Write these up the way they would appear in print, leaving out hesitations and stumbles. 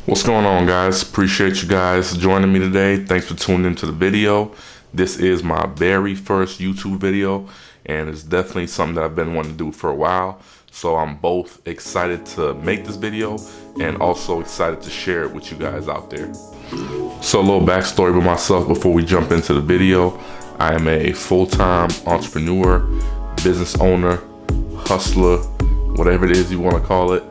What's going on, guys? Appreciate you guys joining me today. Thanks for tuning into the video. This is my very first YouTube video, and it's definitely something that I've been wanting to do for a while. So I'm both excited to make this video and also excited to share it with you guys out there. So a little backstory about myself before we jump into the video. I am a full-time entrepreneur, business owner, hustler, whatever it is you want to call it.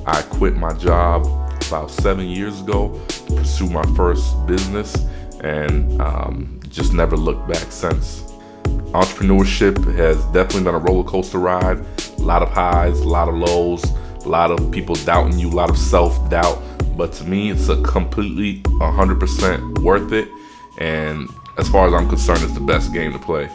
I quit my job about 7 years ago to pursue my first business, and just never looked back since. Entrepreneurship has definitely been a roller coaster ride. A lot of highs, a lot of lows, a lot of people doubting you, a lot of self-doubt. But to me, it's a completely 100% worth it. And as far as I'm concerned, it's the best game to play.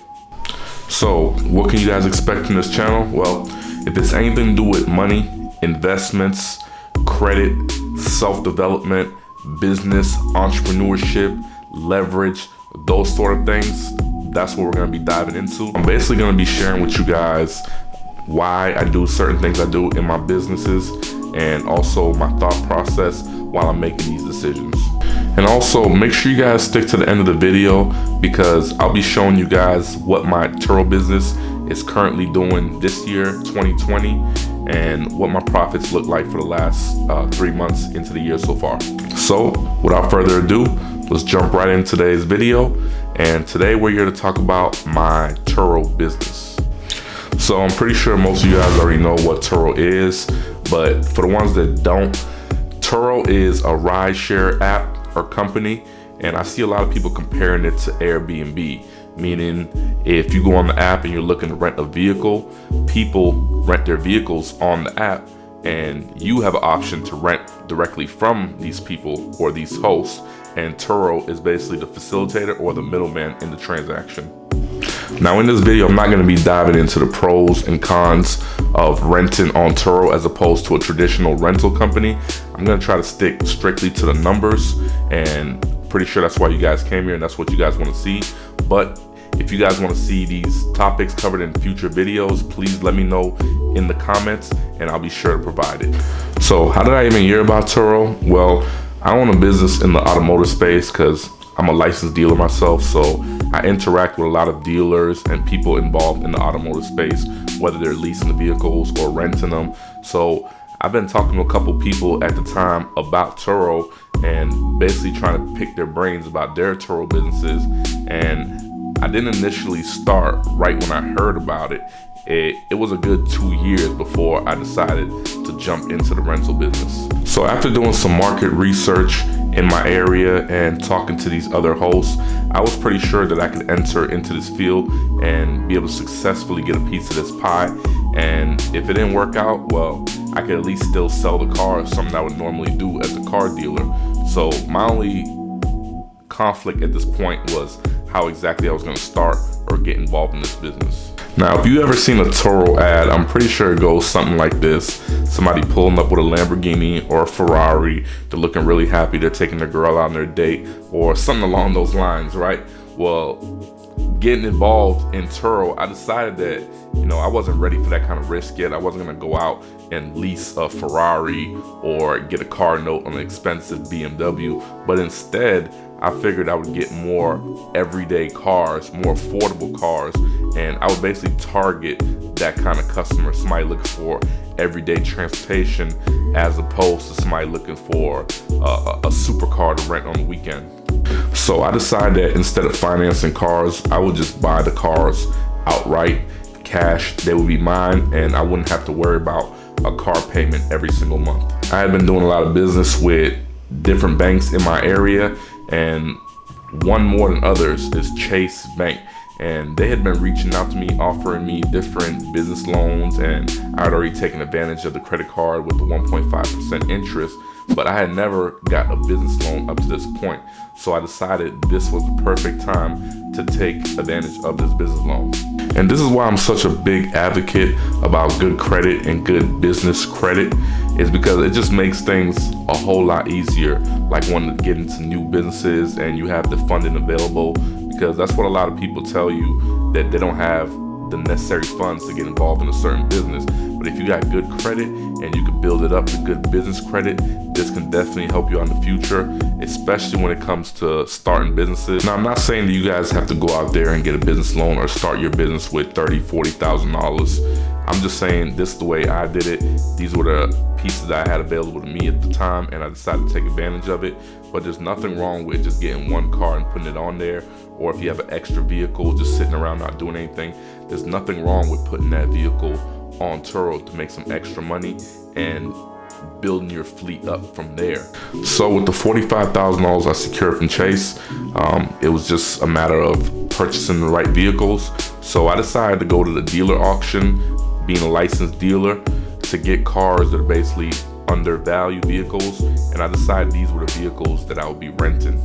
So what can you guys expect from this channel? Well, if it's anything to do with money, investments, credit, self-development, business, entrepreneurship, leverage, those sort of things, that's what we're going to be diving into. I'm basically going to be sharing with you guys why I do certain things I do in my businesses, and also my thought process while I'm making these decisions. And also make sure you guys stick to the end of the video, because I'll be showing you guys what my Turo business is currently doing this year, 2020, and what my profits look like for the last 3 months into the year so far. So without further ado, let's jump right into today's video. And today we're here to talk about my Turo business. So I'm pretty sure most of you guys already know what Turo is, but for the ones that don't, Turo is a rideshare app or company, and I see a lot of people comparing it to Airbnb. Meaning, if you go on the app and you're looking to rent a vehicle, people rent their vehicles on the app, and you have an option to rent directly from these people or these hosts, and Turo is basically the facilitator or the middleman in the transaction. Now in this video, I'm not going to be diving into the pros and cons of renting on Turo as opposed to a traditional rental company. I'm going to try to stick strictly to the numbers, and pretty sure that's why you guys came here and that's what you guys want to see. But if you guys want to see these topics covered in future videos, please let me know in the comments and I'll be sure to provide it. So how did I even hear about Turo? Well, I own a business in the automotive space because I'm a licensed dealer myself, so I interact with a lot of dealers and people involved in the automotive space, whether they're leasing the vehicles or renting them. So I've been talking to a couple people at the time about Turo and basically trying to pick their brains about their Turo businesses. And I didn't initially start right when I heard about it. It was a good 2 years before I decided to jump into the rental business. So after doing some market research in my area and talking to these other hosts, I was pretty sure that I could enter into this field and be able to successfully get a piece of this pie. And if it didn't work out, well, I could at least still sell the cars, something I would normally do as a car dealer. So my only conflict at this point was how exactly I was going to start or get involved in this business. Now, if you ever seen a Turo ad, I'm pretty sure it goes something like this. Somebody pulling up with a Lamborghini or a Ferrari. They're looking really happy. They're taking their girl out on their date or something along those lines, right? Well, getting involved in Turo, I decided that, you know, I wasn't ready for that kind of risk yet. I wasn't going to go out and lease a Ferrari or get a car note on an expensive BMW, but instead I figured I would get more everyday cars, more affordable cars, and I would basically target that kind of customer, somebody looking for everyday transportation as opposed to somebody looking for a supercar to rent on the weekend. So I decided that instead of financing cars, I would just buy the cars outright, cash. They would be mine, and I wouldn't have to worry about a car payment every single month. I had been doing a lot of business with different banks in my area, and one more than others is Chase Bank. And they had been reaching out to me, offering me different business loans, and I had already taken advantage of the credit card with the 1.5% interest, but I had never got a business loan up to this point. So I decided this was the perfect time to take advantage of this business loan. And this is why I'm such a big advocate about good credit and good business credit, is because it just makes things a whole lot easier, like when to get into new businesses and you have the funding available, because that's what a lot of people tell you, that they don't have the necessary funds to get involved in a certain business. But if you got good credit and you can build it up to good business credit, this can definitely help you out in the future, especially when it comes to starting businesses. Now, I'm not saying that you guys have to go out there and get a business loan or start your business with $30,000, $40,000. I'm just saying this is the way I did it. These were the pieces that I had available to me at the time, and I decided to take advantage of it. But there's nothing wrong with just getting one car and putting it on there, or if you have an extra vehicle just sitting around not doing anything, there's nothing wrong with putting that vehicle on Turo to make some extra money and building your fleet up from there. So with the $45,000 I secured from Chase, it was just a matter of purchasing the right vehicles. So I decided to go to the dealer auction, being a licensed dealer, to get cars that are basically undervalued vehicles, and I decided these were the vehicles that I would be renting.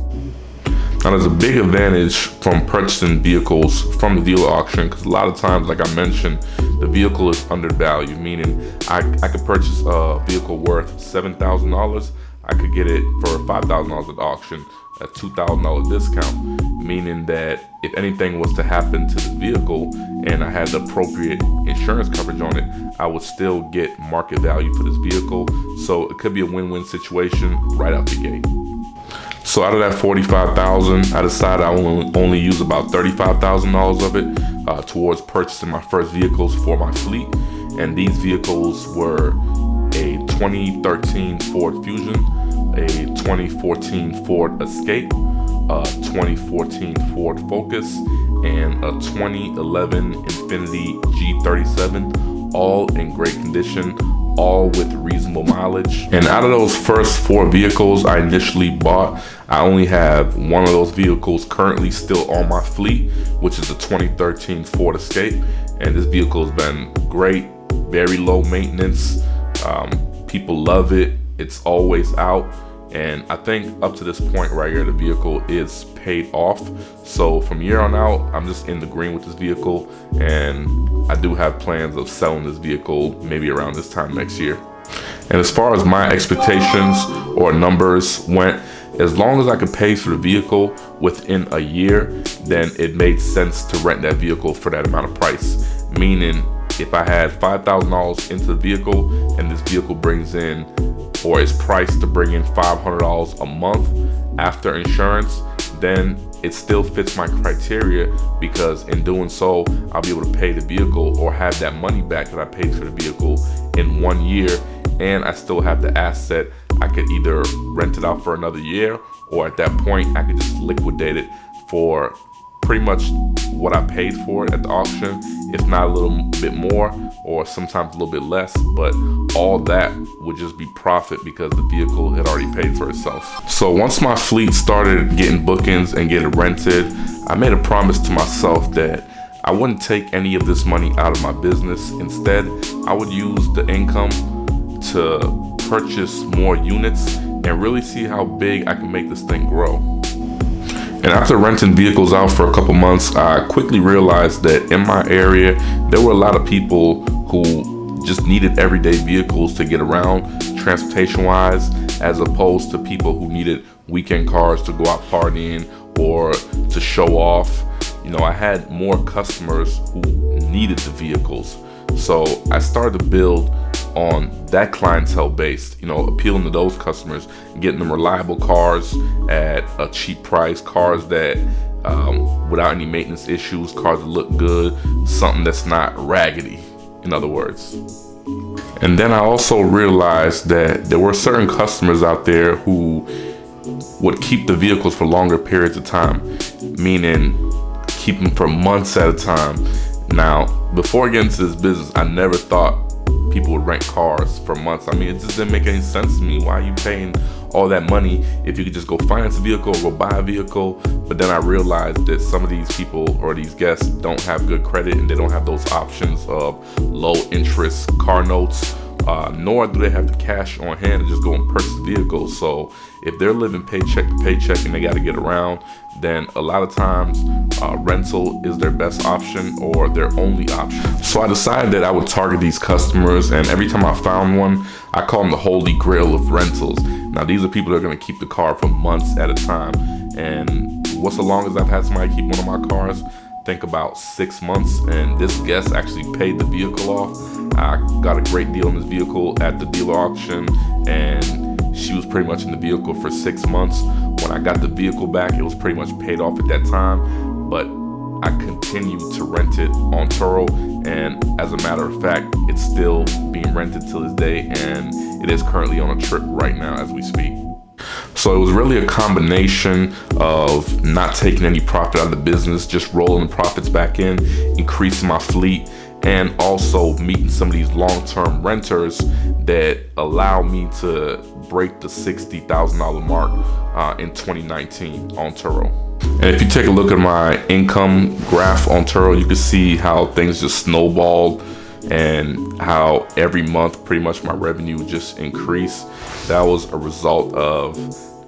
Now, there's a big advantage from purchasing vehicles from the dealer auction, because a lot of times, like I mentioned, the vehicle is undervalued, meaning I could purchase a vehicle worth $7,000, I could get it for $5,000 at the auction, a $2,000 discount, meaning that if anything was to happen to the vehicle and I had the appropriate insurance coverage on it, I would still get market value for this vehicle. So it could be a win-win situation right out the gate. So out of that $45,000, I decided I will only use about $35,000 of it towards purchasing my first vehicles for my fleet. And these vehicles were a 2013 Ford Fusion, a 2014 Ford Escape, a 2014 Ford Focus, and a 2011 Infiniti G37, all in great condition, all with reasonable mileage. And out of those first 4 vehicles I initially bought, I only have one of those vehicles currently still on my fleet, which is the 2013 Ford Escape. And this vehicle has been great, very low maintenance. People love it. It's always out. And I think up to this point right here, the vehicle is paid off. So from here on out, I'm just in the green with this vehicle, and I do have plans of selling this vehicle maybe around this time next year. And as far as my expectations or numbers went, as long as I could pay for the vehicle within a year, then it made sense to rent that vehicle for that amount of price. Meaning, if I had $5,000 into the vehicle and this vehicle brings in, or is priced to bring in $500 a month after insurance, then it still fits my criteria, because in doing so, I'll be able to pay the vehicle or have that money back that I paid for the vehicle in 1 year, and I still have the asset. I could either rent it out for another year, or at that point, I could just liquidate it for pretty much what I paid for it at the auction, if not a little bit more, or sometimes a little bit less, but all that would just be profit because the vehicle had already paid for itself. So once my fleet started getting bookings and getting rented, I made a promise to myself that I wouldn't take any of this money out of my business. Instead, I would use the income to purchase more units and really see how big I can make this thing grow. And after renting vehicles out for a couple months, I quickly realized that in my area, there were a lot of people who just needed everyday vehicles to get around transportation wise, as opposed to people who needed weekend cars to go out partying or to show off. You know, I had more customers who needed the vehicles. So I started to build on that clientele base, you know, appealing to those customers, getting them reliable cars at a cheap price, cars that without any maintenance issues, cars that look good, something that's not raggedy, in other words. And then I also realized that there were certain customers out there who would keep the vehicles for longer periods of time, meaning keep them for months at a time. Now, before getting into this business, I never thought people would rent cars for months. I mean, it just didn't make any sense to me. Why are you paying all that money if you could just go finance a vehicle or go buy a vehicle? But then I realized that some of these people or these guests don't have good credit, and they don't have those options of low interest car notes, nor do they have the cash on hand to just go and purchase vehicles. So if they're living paycheck to paycheck and they got to get around, then a lot of times rental is their best option or their only option. So I decided that I would target these customers, and every time I found one, I call them the holy grail of rentals. Now, these are people that are going to keep the car for months at a time. And what's the longest I've had somebody keep one of my cars? think about 6 months, and this guest actually paid the vehicle off. I got a great deal on this vehicle at the dealer auction, and she was pretty much in the vehicle for 6 months. When I got the vehicle back, it was pretty much paid off at that time, but I continued to rent it on Turo, and as a matter of fact, it's still being rented till this day, and it is currently on a trip right now as we speak. So it was really a combination of not taking any profit out of the business, just rolling the profits back in, increasing my fleet, and also meeting some of these long-term renters that allow me to break the $60,000 mark in 2019 on Turo. And if you take a look at my income graph on Turo, you can see how things just snowballed and how every month pretty much my revenue just increased. That was a result of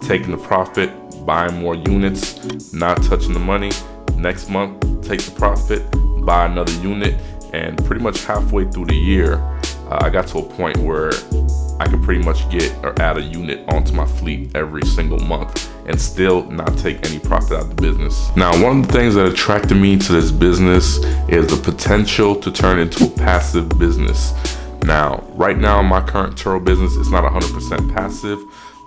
taking the profit, buying more units, not touching the money. Next month, take the profit, buy another unit, and pretty much halfway through the year, I got to a point where I could pretty much get or add a unit onto my fleet every single month and still not take any profit out of the business. Now, one of the things that attracted me to this business is the potential to turn into a passive business. Now, right now, my current Turo business is not 100% passive,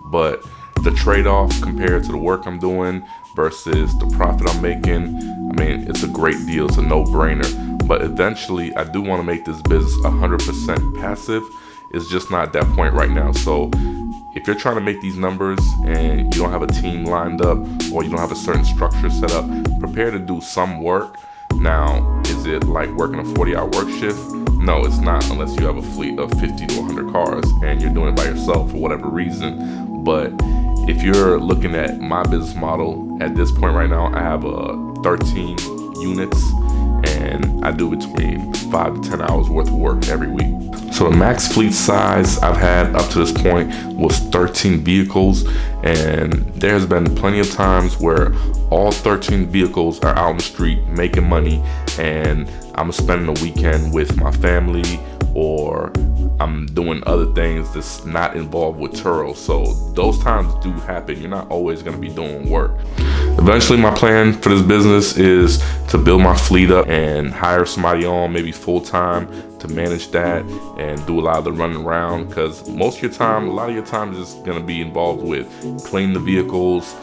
but the trade-off compared to the work I'm doing versus the profit I'm making, I mean, it's a great deal. It's a no-brainer. But eventually, I do want to make this business 100% passive. It's just not at that point right now. So if you're trying to make these numbers and you don't have a team lined up or you don't have a certain structure set up, prepare to do some work. Now, is it like working a 40-hour work shift? No, it's not, unless you have a fleet of 50 to 100 cars and you're doing it by yourself for whatever reason. But if you're looking at my business model at this point right now, I have 13 units and I do between 5 to 10 hours worth of work every week. So the max fleet size I've had up to this point was 13 vehicles, and there has been plenty of times where all 13 vehicles are out in the street making money, and I'm spending a weekend with my family, or I'm doing other things that's not involved with Turo. So those times do happen. You're not always going to be doing work. Eventually, my plan for this business is to build my fleet up and hire somebody on, maybe full-time, to manage that and do a lot of the running around, because most of your time, a lot of your time is just going to be involved with cleaning the vehicles,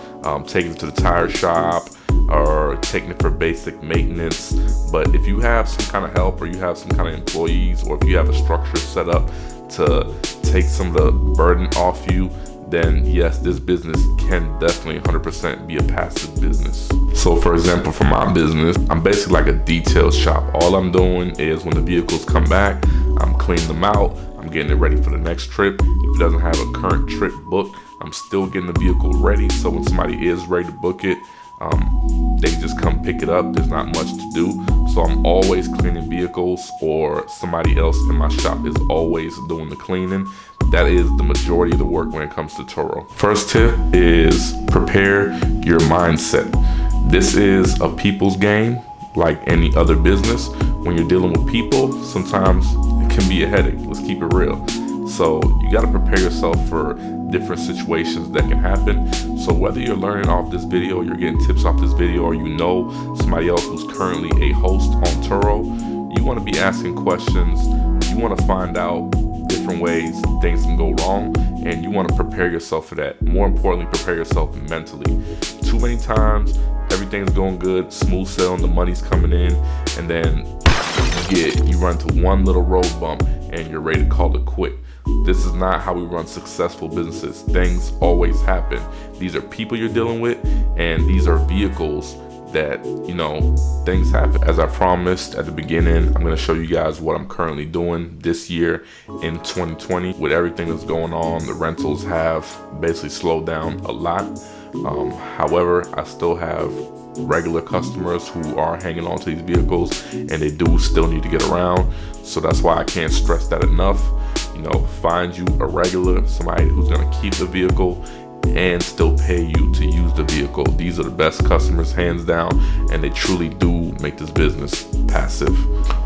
taking it to the tire shop, or taking it for basic maintenance. But if you have some kind of help, or you have some kind of employees, or if you have a structure set up to take some of the burden off you, then yes, this business can definitely 100% be a passive business. So for example, for my business, I'm basically like a detail shop. All I'm doing is when the vehicles come back, I'm cleaning them out, I'm getting it ready for the next trip. If it doesn't have a current trip booked, I'm still getting the vehicle ready, so when somebody is ready to book it, they just come pick it up. There's not much to do. So I'm always cleaning vehicles, or somebody else in my shop is always doing the cleaning. That is the majority of the work when it comes to Turo. First tip is prepare your mindset. This is a people's game, like any other business. When you're dealing with people, sometimes it can be a headache. Let's keep it real. So you got to prepare yourself for different situations that can happen. So whether you're learning off this video, you're getting tips off this video, or you know somebody else who's currently a host on Turo, you want to be asking questions. You want to find out different ways things can go wrong, and you want to prepare yourself for that. More importantly, prepare yourself mentally. Too many times, everything's going good, smooth sailing, the money's coming in, and then you run to one little road bump and you're ready to call it quit. This is not how we run successful businesses. Things always happen. These are people you're dealing with, and these are vehicles that, you know, things happen. As I promised at the beginning, I'm going to show you guys what I'm currently doing this year in 2020. With everything that's going on, the rentals have basically slowed down a lot. However, I still have regular customers who are hanging on to these vehicles, and they do still need to get around. So that's why I can't stress that enough. You know, find you a regular, somebody who's going to keep the vehicle and still pay you to use the vehicle. These are the best customers, hands down, and they truly do make this business passive.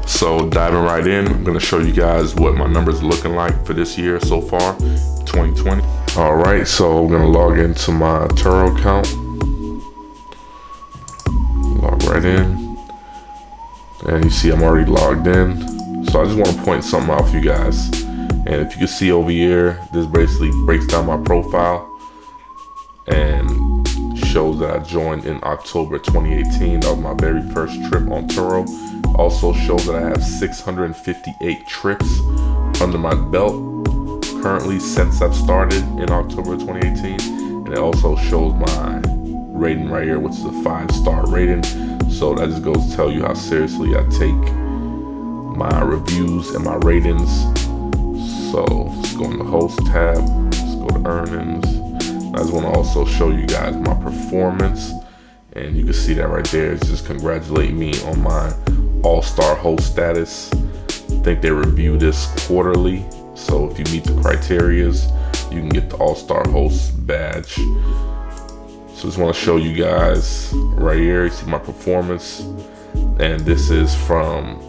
So diving right in, I'm going to show you guys what my numbers are looking like for this year so far, 2020. All right, so I'm going to log into my Turo account. Log right in. And you see I'm already logged in. So I just want to point something out for you guys. And if you can see over here, this basically breaks down my profile and shows that I joined in October 2018. That was my very first trip on Turo. Also shows that I have 658 trips under my belt currently since I've started in October 2018. And it also shows my rating right here, which is a 5-star rating. So that just goes to tell you how seriously I take my reviews and my ratings. So let's go in the host tab, let's go to earnings. I just want to also show you guys my performance, and you can see that right there. It's just congratulating me on my all-star host status. I think they review this quarterly, so if you meet the criterias, you can get the all-star host badge. So just want to show you guys right here. You see my performance, and this is from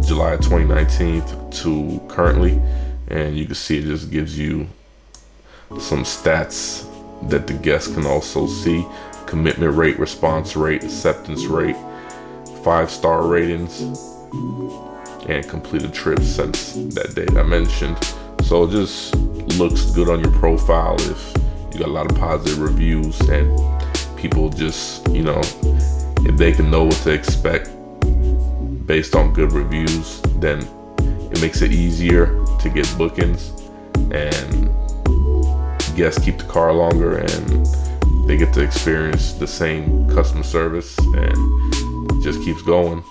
July 2019 to currently, and you can see it just gives you some stats that the guests can also see: commitment rate, response rate, acceptance rate, 5-star ratings, and completed trips since that date I mentioned. So it just looks good on your profile if you got a lot of positive reviews and people just, you know, if they can know what to expect based on good reviews, then it makes it easier to get bookings, and guests keep the car longer and they get to experience the same customer service, and it just keeps going.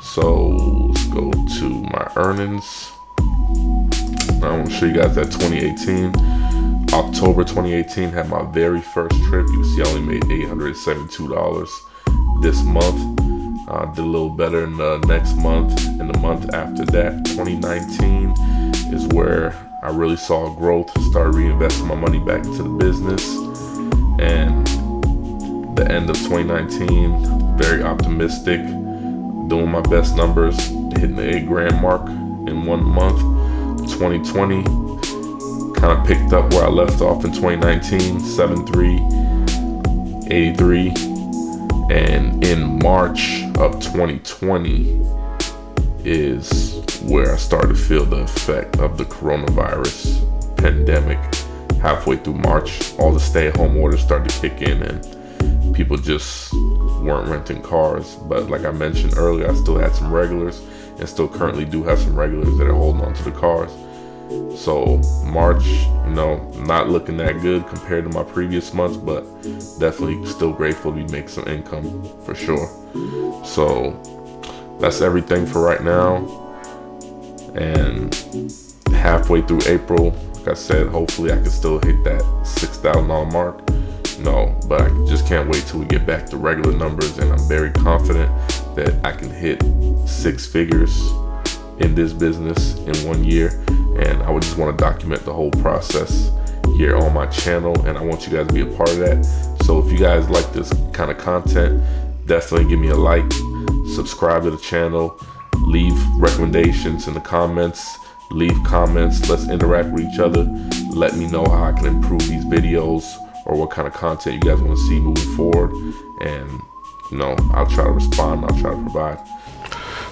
So let's go to my earnings. I want to show you guys that 2018. October 2018 had my very first trip. You can see I only made $872 this month. Did a little better in the next month, and the month after that, 2019, is where I really saw growth, started reinvesting my money back into the business. And the end of 2019, very optimistic, doing my best numbers, hitting the $8,000 mark in 1 month. 2020 kind of picked up where I left off in 2019, 73, 83. And in March of 2020 is where I started to feel the effect of the coronavirus pandemic. Halfway through March, all the stay-at-home orders started to kick in, and people just weren't renting cars. But like I mentioned earlier, I still had some regulars, and still currently do have some regulars that are holding on to the cars. So March, you know, not looking that good compared to my previous months, but definitely still grateful to be making some income for sure. So that's everything for right now. And halfway through April, like I said, hopefully I can still hit that $6,000 mark. No, but I just can't wait till we get back to regular numbers, and I'm very confident that I can hit 6 figures in this business in 1 year. And I would just want to document the whole process here on my channel, and I want you guys to be a part of that. So if you guys like this kind of content, definitely give me a like, subscribe to the channel, leave recommendations in the comments, leave comments, let's interact with each other. Let me know how I can improve these videos, or what kind of content you guys want to see moving forward, and you know, I'll try to respond, I'll try to provide.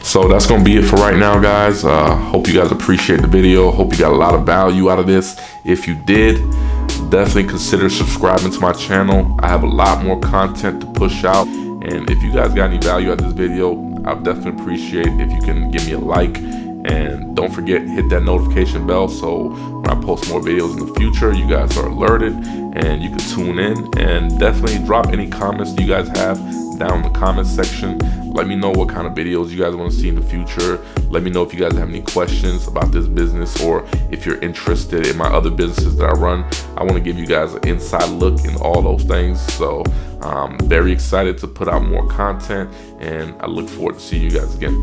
So that's gonna be it for right now, guys. Hope you guys appreciate the video. Hope you got a lot of value out of this. If you did, definitely consider subscribing to my channel. I have a lot more content to push out, and if you guys got any value out of this video, I'll definitely appreciate if you can give me a like, and don't forget, hit that notification bell so when I post more videos in the future, you guys are alerted and you can tune in. And definitely drop any comments you guys have down in the comment section. Let me know what kind of videos you guys want to see in the future. Let me know if you guys have any questions about this business, or if you're interested in my other businesses that I run. I want to give you guys an inside look in all those things. So I'm very excited to put out more content, and I look forward to seeing you guys again.